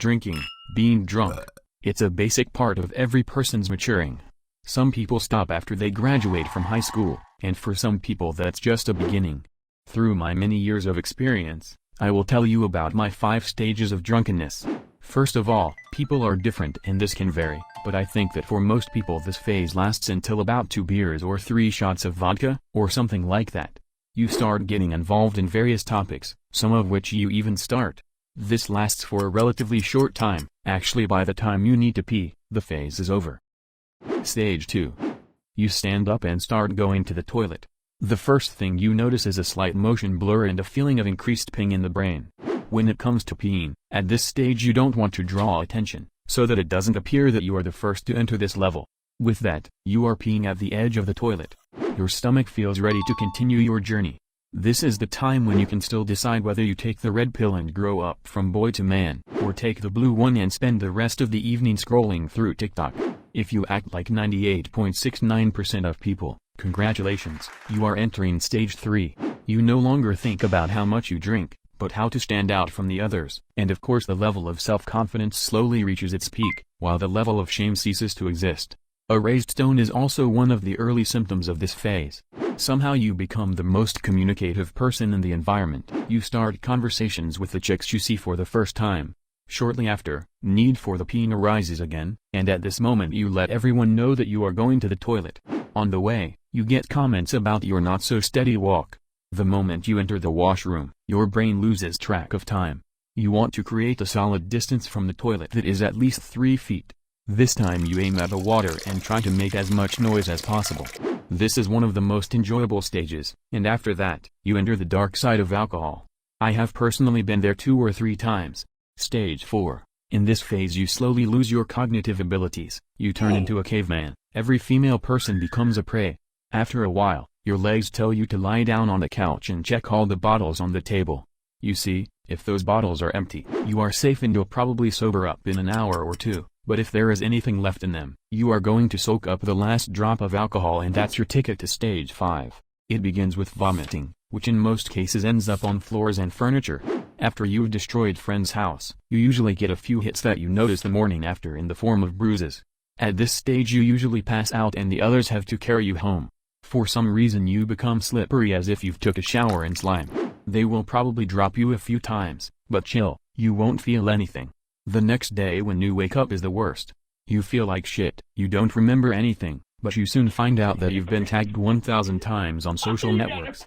Drinking, being drunk. It's a basic part of every person's maturing. Some people stop after they graduate from high school, and for some people that's just a beginning. Through my many years of experience, I will tell you about my 5 stages of drunkenness. First of all, people are different and this can vary, but I think that for most people this phase lasts until about 2 beers or 3 shots of vodka, or something like that. You start getting involved in various topics, some of which you even start. This lasts for a relatively short time. Actually, by the time you need to pee, the phase is over. Stage 2. You stand up and start going to the toilet. The first thing you notice is a slight motion blur and a feeling of increased ping in the brain. When it comes to peeing, at this stage you don't want to draw attention, so that it doesn't appear that you are the first to enter this level. With that, you are peeing at the edge of the toilet. Your stomach feels ready to continue your journey. This is the time when you can still decide whether you take the red pill and grow up from boy to man, or take the blue one and spend the rest of the evening scrolling through TikTok. If you act like 98.69% of people, congratulations, you are entering stage 3. You no longer think about how much you drink, but how to stand out from the others. And of course the level of self-confidence slowly reaches its peak, while the level of shame ceases to exist. A raised stone is also one of the early symptoms of this phase. Somehow you become the most communicative person in the environment. You start conversations with the chicks you see for the first time. Shortly after, need for the peeing arises again, and at this moment you let everyone know that you are going to the toilet. On the way, you get comments about your not-so-steady walk. The moment you enter the washroom, your brain loses track of time. You want to create a solid distance from the toilet that is at least 3 feet. This time you aim at the water and try to make as much noise as possible. This is one of the most enjoyable stages, and after that, you enter the dark side of alcohol. I have personally been there 2 or 3 times. Stage 4. In this phase you slowly lose your cognitive abilities. You turn into a caveman. Every female person becomes a prey. After a while, your legs tell you to lie down on the couch and check all the bottles on the table. You see, if those bottles are empty, you are safe and you'll probably sober up in an hour or 2. But if there is anything left in them, you are going to soak up the last drop of alcohol and that's your ticket to stage 5. It begins with vomiting, which in most cases ends up on floors and furniture. After you've destroyed friend's house, you usually get a few hits that you notice the morning after in the form of bruises. At this stage you usually pass out and the others have to carry you home. For some reason you become slippery as if you've took a shower in slime. They will probably drop you a few times, but chill, you won't feel anything. The next day when you wake up is the worst. You feel like shit, you don't remember anything, but you soon find out that you've been tagged 1,000 times on social networks.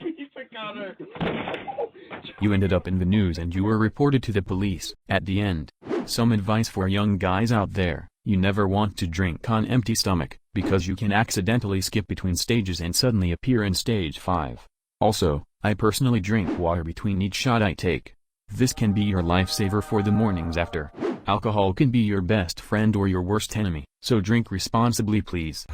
You ended up in the news and you were reported to the police. At the end, some advice for young guys out there: you never want to drink on empty stomach, because you can accidentally skip between stages and suddenly appear in stage 5. Also, I personally drink water between each shot I take. This can be your lifesaver for the mornings after. Alcohol can be your best friend or your worst enemy, so drink responsibly please.